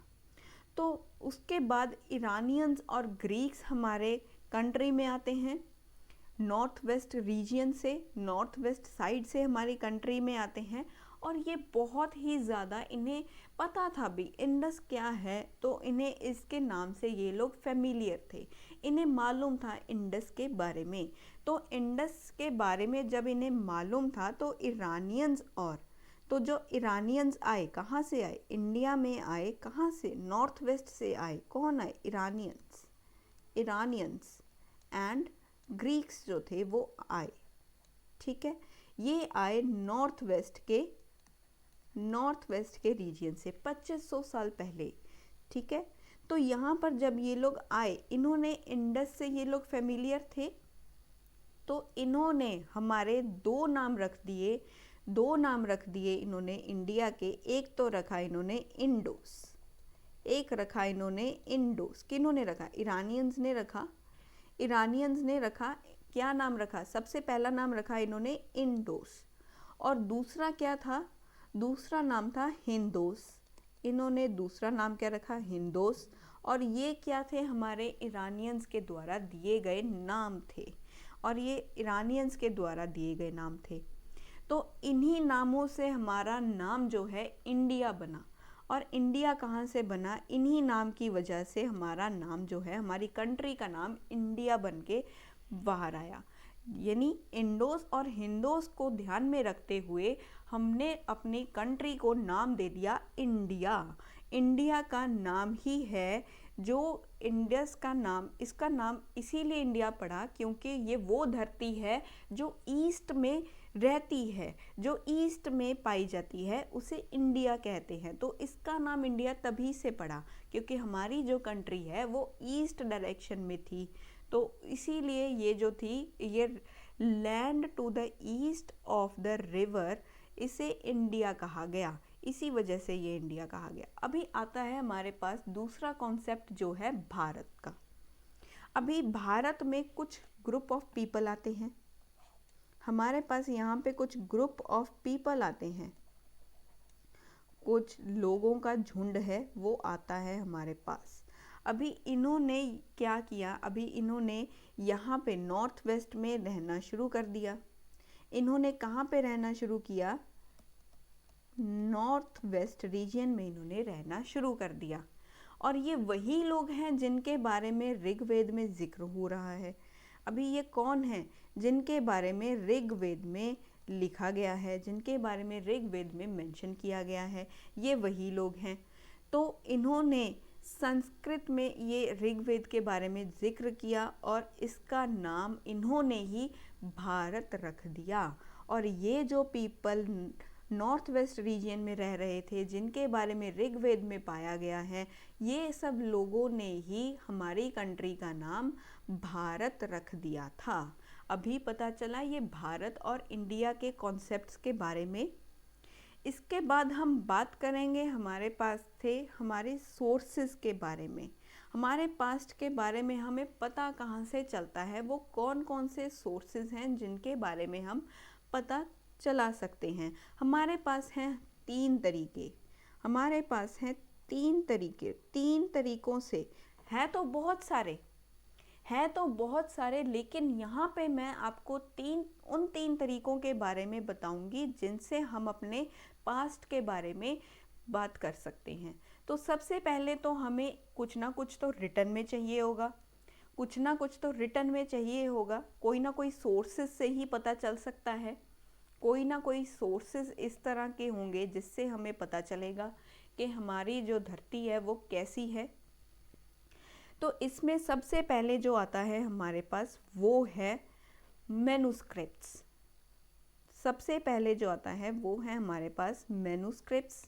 तो उसके बाद इरानियंस और ग्रीक्स हमारे कंट्री में आते हैं। नॉर्थ वेस्ट रीजन से, नॉर्थ वेस्ट साइड से हमारी कंट्री में आते हैं। और ये बहुत ही ज़्यादा इन्हें पता था भी इंडस क्या है, तो इन्हें इसके नाम से ये लोग फेमिलियर थे, इन्हें मालूम था इंडस के बारे में। तो इंडस के बारे में जब इन्हें मालूम था तो ईरानियंस तो जो ईरानियंस आए, कहाँ से आए? इंडिया में आए। कहाँ से? नॉर्थ वेस्ट से आए। कौन आए? ईरानियंस एंड ग्रीक्स जो थे वो आए। ठीक है, ये आए नॉर्थ वेस्ट के रीजन से 2500 साल पहले। ठीक है, तो यहाँ पर जब ये लोग आए, इन्होंने इंडस से ये लोग फेमिलियर थे, तो इन्होंने हमारे दो नाम रख दिए इन्होंने इंडिया के। एक तो रखा इन्होंने इंडोस, एक रखा इन्होंने इंडोस। किन्होंने रखा? ईरानियंस ने रखा। क्या नाम रखा? सबसे पहला नाम रखा इन्होंने इंडोस, और दूसरा क्या था? दूसरा नाम था हिंदोस। इन्होंने दूसरा नाम क्या रखा? हिंदोस। और ये क्या थे? हमारे ईरानियंस के द्वारा दिए गए नाम थे, तो इन्हीं नामों से हमारा नाम जो है इंडिया बना। और इंडिया कहाँ से बना? इन्हीं नाम की वजह से हमारा नाम जो है, हमारी कंट्री का नाम इंडिया बन के बाहर आया। यानी इंडोस और हिंदोस को ध्यान में रखते हुए हमने अपनी कंट्री को नाम दे दिया इंडिया। इंडिया का नाम ही है जो इंडस का नाम, इसका नाम इसीलिए इंडिया पड़ा क्योंकि ये वो धरती है जो ईस्ट में रहती है, जो ईस्ट में पाई जाती है, उसे इंडिया कहते हैं। तो इसका नाम इंडिया तभी से पड़ा क्योंकि हमारी जो कंट्री है वो ईस्ट डायरेक्शन में थी। तो इसीलिए ये जो थी, ये land to the east of the river, इसे इंडिया कहा गया। इसी वजह से ये इंडिया कहा गया। अभी आता है हमारे पास दूसरा कॉन्सेप्ट जो है भारत का। अभी भारत में कुछ ग्रुप ऑफ पीपल आते हैं, हमारे पास यहाँ पे कुछ ग्रुप ऑफ पीपल आते हैं, कुछ लोगों का झुंड है वो आता है हमारे पास। अभी इन्होंने क्या किया? अभी इन्होंने यहाँ पे नॉर्थ वेस्ट में रहना शुरू कर दिया। इन्होंने कहाँ पे रहना शुरू किया? नॉर्थ वेस्ट रीजन में इन्होंने रहना शुरू कर दिया। और ये वही लोग हैं जिनके बारे में ऋग्वेद में जिक्र हो रहा है। अभी ये कौन है जिनके बारे में ऋग्वेद में लिखा गया है, जिनके बारे में ऋग्वेद में मेंशन किया गया है? ये वही लोग हैं। तो इन्होंने संस्कृत में ये ऋग्वेद के बारे में जिक्र किया और इसका नाम इन्होंने ही भारत रख दिया। और ये जो पीपल नॉर्थ वेस्ट रीजन में रह रहे थे, जिनके बारे में ऋग्वेद में पाया गया है, ये सब लोगों ने ही हमारी कंट्री का नाम भारत रख दिया था। अभी पता चला ये भारत और इंडिया के कॉन्सेप्ट्स के बारे में। इसके बाद हम बात करेंगे हमारे पास थे हमारे सोर्सेस के बारे में। हमारे पास्ट के बारे में हमें पता कहाँ से चलता है? वो कौन कौन से सोर्सेस हैं जिनके बारे में हम पता चला सकते हैं? हमारे पास हैं तीन तरीके। तीन तरीकों से है तो बहुत सारे, लेकिन यहाँ पे मैं आपको उन तीन तरीकों के बारे में बताऊंगी जिनसे हम अपने पास्ट के बारे में बात कर सकते हैं। तो सबसे पहले तो हमें कुछ ना कुछ तो रिटर्न में चाहिए होगा, कोई ना कोई सोर्सेज से ही पता चल सकता है। कोई ना कोई सोर्सेज इस तरह के होंगे जिससे हमें पता चलेगा कि हमारी जो धरती है वो कैसी है। तो इसमें सबसे पहले जो आता है हमारे पास वो है मैन्युस्क्रिप्ट्स। सबसे पहले जो आता है वो है हमारे पास मैन्युस्क्रिप्ट्स।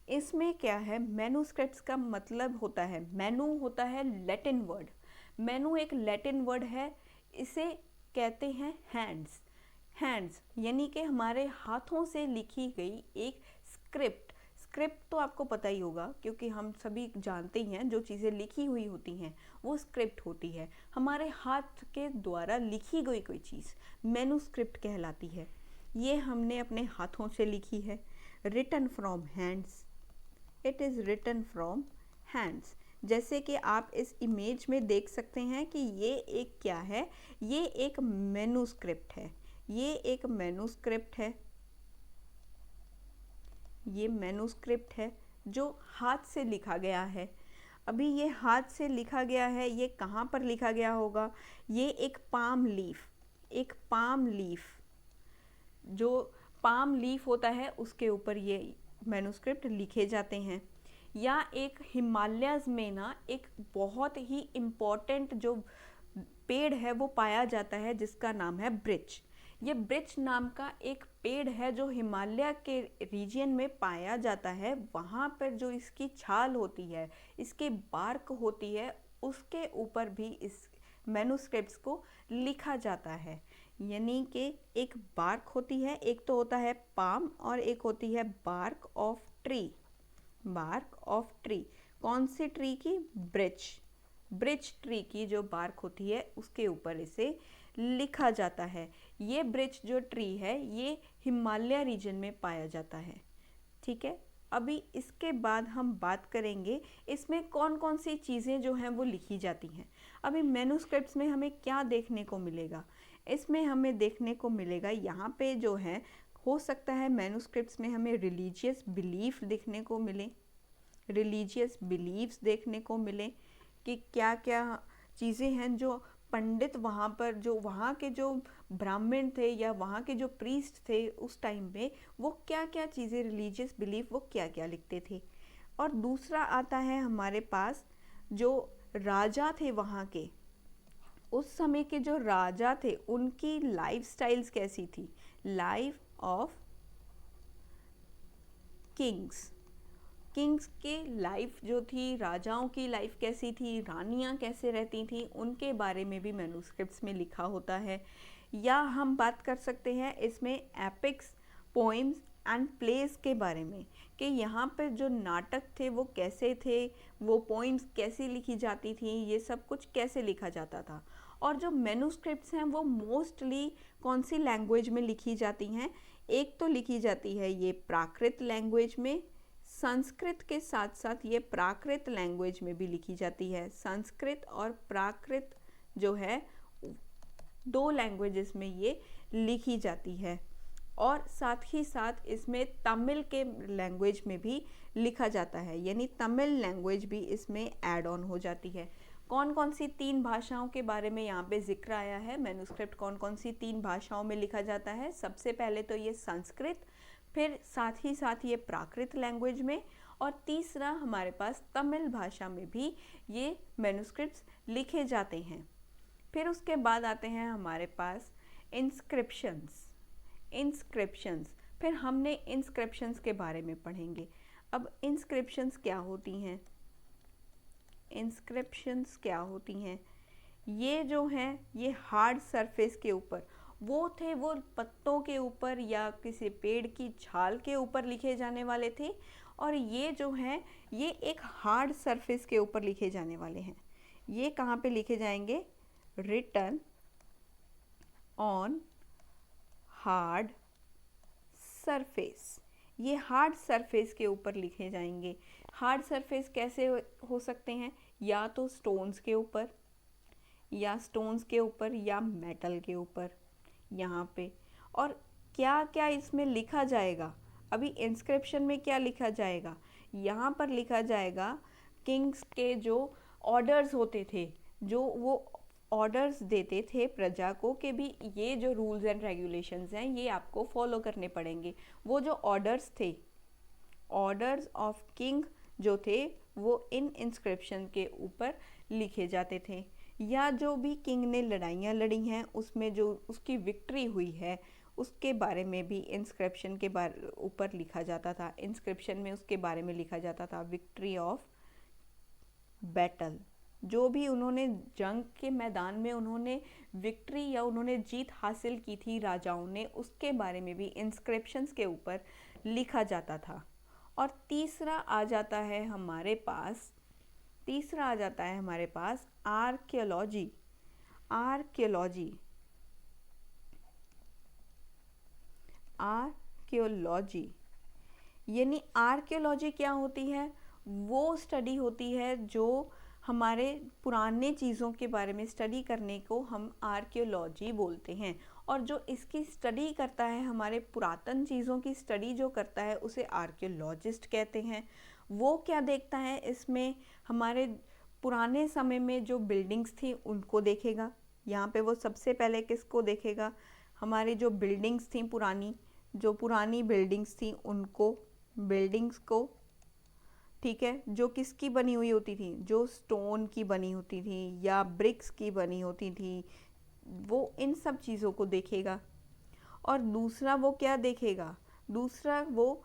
इसमें क्या है? मैन्युस्क्रिप्ट्स का मतलब होता है, मैनु होता है लैटिन वर्ड। मैनु एक लैटिन वर्ड है, इसे कहते हैं हैंड्स यानी कि हमारे हाथों से लिखी गई एक स्क्रिप्ट तो आपको पता ही होगा क्योंकि हम सभी जानते ही हैं जो चीज़ें लिखी हुई होती हैं वो स्क्रिप्ट होती है। हमारे हाथ के द्वारा लिखी गई कोई चीज़ मैन्युस्क्रिप्ट कहलाती है। ये हमने अपने हाथों से लिखी है। Written from hands, it is written from hands. जैसे कि आप इस इमेज में देख सकते हैं कि ये एक क्या है? ये एक मैन्युस्क्रिप्ट है। ये मैन्युस्क्रिप्ट है जो हाथ से लिखा गया है। अभी ये हाथ से लिखा गया है, ये कहाँ पर लिखा गया होगा? ये एक पाम लीफ, जो पाम लीफ होता है उसके ऊपर ये मैन्युस्क्रिप्ट लिखे जाते हैं। या एक हिमालयस में ना एक बहुत ही इम्पोर्टेंट जो पेड़ है वो पाया जाता है, जिसका नाम है ब्रिच। ये ब्रिच नाम का एक पेड़ है जो हिमालय के रीजन में पाया जाता है। वहाँ पर जो इसकी छाल होती है, इसकी बार्क होती है, उसके ऊपर भी इस मैन्युस्क्रिप्ट्स को लिखा जाता है। यानी कि एक बार्क होती है, एक तो होता है पाम और एक होती है बार्क ऑफ ट्री। कौन सी ट्री की? ब्रिच ट्री की जो बार्क होती है उसके ऊपर इसे लिखा जाता है। ये ब्रिच जो ट्री है ये हिमालय रीजन में पाया जाता है। ठीक है, अभी इसके बाद हम बात करेंगे इसमें कौन कौन सी चीज़ें जो हैं वो लिखी जाती हैं। अभी मैन्युस्क्रिप्ट्स में हमें क्या देखने को मिलेगा? इसमें हमें देखने को मिलेगा यहाँ पे जो है, हो सकता है मैन्युस्क्रिप्ट्स में हमें रिलीजियस बिलीफ देखने को मिले, रिलीजियस बिलीव्स देखने को मिले कि क्या क्या चीज़ें हैं जो पंडित वहाँ पर, जो वहाँ के जो ब्राह्मण थे या वहाँ के जो प्रीस्ट थे उस टाइम में, वो क्या क्या चीज़ें रिलीजियस बिलीफ वो क्या क्या लिखते थे। और दूसरा आता है हमारे पास जो राजा थे वहाँ के, उस समय के जो राजा थे उनकी लाइफ स्टाइल्स कैसी थी। लाइफ ऑफ किंग्स के लाइफ जो थी, राजाओं की लाइफ कैसी थी, रानियां कैसे रहती थी, उनके बारे में भी मैन्युस्क्रिप्ट्स में लिखा होता है। या हम बात कर सकते हैं इसमें एपिक्स, पोएम्स एंड प्लेस के बारे में, कि यहाँ पर जो नाटक थे वो कैसे थे, वो पोएम्स कैसे लिखी जाती थी, ये सब कुछ कैसे लिखा जाता था। और जो मैन्युस्क्रिप्ट्स हैं वो मोस्टली कौन सी लैंग्वेज में लिखी जाती हैं? एक तो लिखी जाती है ये प्राकृत लैंग्वेज में, संस्कृत के साथ साथ ये प्राकृत लैंग्वेज में भी लिखी जाती है। संस्कृत और प्राकृत जो है, दो लैंग्वेजेस में ये लिखी जाती है। और साथ ही साथ इसमें तमिल के लैंग्वेज में भी लिखा जाता है, यानी तमिल लैंग्वेज भी इसमें ऐड ऑन हो जाती है। कौन कौन सी 3 भाषाओं के बारे में यहाँ पे जिक्र आया है? मैन्युस्क्रिप्ट कौन कौन सी 3 भाषाओं में लिखा जाता है? सबसे पहले तो ये संस्कृत, फिर साथ ही साथ ये प्राकृत लैंग्वेज में, और तीसरा हमारे पास तमिल भाषा में भी ये मैन्युस्क्रिप्ट्स लिखे जाते हैं। फिर उसके बाद आते हैं हमारे पास इंस्क्रिप्शंस। फिर हमने इंस्क्रिप्शंस के बारे में पढ़ेंगे। अब इंस्क्रिप्शंस क्या होती हैं? ये जो हैं ये हार्ड सरफेस के ऊपर, वो पत्तों के ऊपर या किसी पेड़ की छाल के ऊपर लिखे जाने वाले थे, और ये जो हैं ये एक हार्ड सरफेस के ऊपर लिखे जाने वाले हैं। ये कहाँ पे लिखे जाएंगे? Written on hard surface. ये हार्ड सरफेस के ऊपर लिखे जाएंगे। हार्ड सरफेस कैसे हो सकते हैं? या तो स्टोन्स के ऊपर, या मेटल के ऊपर, यहाँ पे। और क्या क्या इसमें लिखा जाएगा? अभी इंस्क्रिप्शन में क्या लिखा जाएगा? यहाँ पर लिखा जाएगा किंग्स के जो ऑर्डर्स होते थे, जो वो ऑर्डर्स देते थे प्रजा को कि भी ये जो रूल्स एंड रेगुलेशंस हैं ये आपको फॉलो करने पड़ेंगे। वो जो ऑर्डर्स थे, ऑर्डर्स ऑफ किंग जो थे, वो इन इंस्क्रिप्शन के ऊपर लिखे जाते थे। या जो भी किंग ने लड़ाइयाँ लड़ी हैं उसमें जो उसकी विक्ट्री हुई है उसके बारे में भी इंस्क्रिप्शन के ऊपर लिखा जाता था। इंस्क्रिप्शन में उसके बारे में लिखा जाता था, विक्ट्री ऑफ बैटल, जो भी उन्होंने जंग के मैदान में उन्होंने विक्ट्री या उन्होंने जीत हासिल की थी राजाओं ने, उसके बारे में भी इंस्क्रिप्शंस के ऊपर लिखा जाता था। और तीसरा आ जाता है हमारे पास आर्कियोलॉजी। यानी आर्कियोलॉजी क्या होती है? वो स्टडी होती है जो हमारे पुराने चीज़ों के बारे में स्टडी करने को हम आर्कियोलॉजी बोलते हैं। और जो इसकी स्टडी करता है, हमारे पुरातन चीज़ों की स्टडी जो करता है, उसे आर्कियोलॉजिस्ट कहते हैं। वो क्या देखता है, इसमें हमारे पुराने समय में जो बिल्डिंग्स थी उनको देखेगा। यहाँ पे वो सबसे पहले किसको देखेगा, हमारी जो बिल्डिंग्स थी पुरानी, जो पुरानी बिल्डिंग्स थी उनको, बिल्डिंग्स को, ठीक है, जो किसकी बनी हुई होती थी, जो स्टोन की बनी होती थी या ब्रिक्स की बनी होती थी, वो इन सब चीज़ों को देखेगा। और दूसरा वो क्या देखेगा, दूसरा वो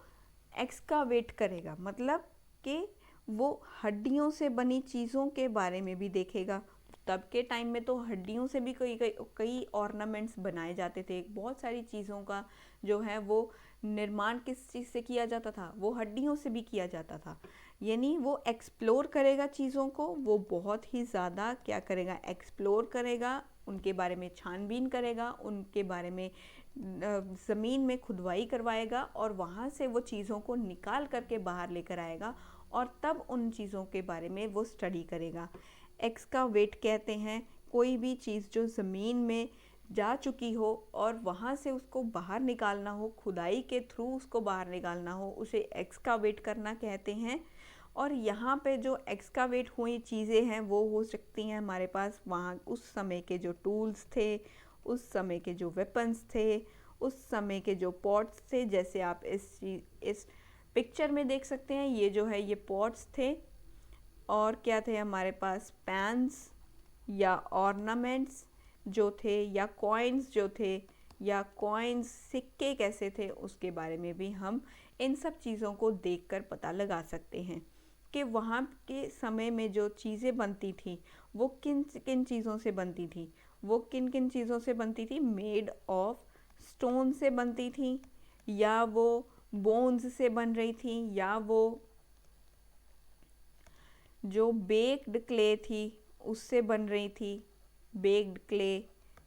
एक्सकावेट करेगा, मतलब कि वो हड्डियों से बनी चीज़ों के बारे में भी देखेगा। तब के टाइम में तो हड्डियों से भी कई कई कई ऑर्नामेंट्स बनाए जाते थे। बहुत सारी चीज़ों का जो है वो निर्माण किस चीज़ से किया जाता था, वो हड्डियों से भी किया जाता था। यानी वो एक्सप्लोर करेगा चीज़ों को, वो बहुत ही ज़्यादा क्या करेगा, एक्सप्लोर करेगा, उनके बारे में छानबीन करेगा, उनके बारे में ज़मीन में खुदवाई करवाएगा और वहाँ से वो चीज़ों को निकाल करके बाहर लेकर आएगा और तब उन चीज़ों के बारे में वो स्टडी करेगा। एक्सकावेट कहते हैं कोई भी चीज़ जो ज़मीन में जा चुकी हो और वहाँ से उसको बाहर निकालना हो, खुदाई के थ्रू उसको बाहर निकालना हो, उसे एक्सकावेट करना कहते हैं। और यहाँ पे जो एक्सकावेट हुई चीज़ें हैं वो हो सकती हैं हमारे पास वहाँ उस समय के जो टूल्स थे, उस समय के जो वेपन्स थे, उस समय के जो पॉट्स थे, जैसे आप इस पिक्चर में देख सकते हैं, ये जो है ये पॉट्स थे। और क्या थे हमारे पास, पैन्स या ऑर्नामेंट्स जो थे, या कॉइन्स जो थे, या कॉइन्स सिक्के कैसे थे, उसके बारे में भी हम इन सब चीज़ों को देखकर पता लगा सकते हैं कि वहाँ के समय में जो चीज़ें बनती थी वो किन किन चीज़ों से बनती थी, वो किन किन चीज़ों से बनती थी, मेड ऑफ स्टोन से बनती थी, या वो बोन्स से बन रही थी, या वो जो बेक्ड क्ले थी उससे बन रही थी, बेक्ड क्ले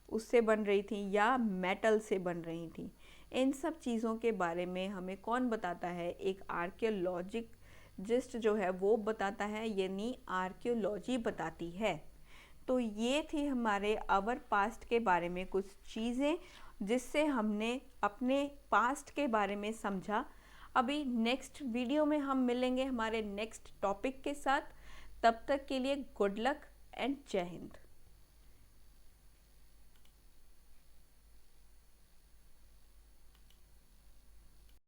उससे बन रही थी, या मेटल से बन रही थी। इन सब चीज़ों के बारे में हमें कौन बताता है, एक आर्कियोलॉजिस्ट जो है वो बताता है, यानी आर्कियोलॉजी बताती है। तो ये थी हमारे आवर पास्ट के बारे में कुछ चीज़ें जिससे हमने अपने पास्ट के बारे में समझा। अभी नेक्स्ट वीडियो में हम मिलेंगे हमारे नेक्स्ट टॉपिक के साथ। तब तक के लिए गुड लक एंड जय हिंद।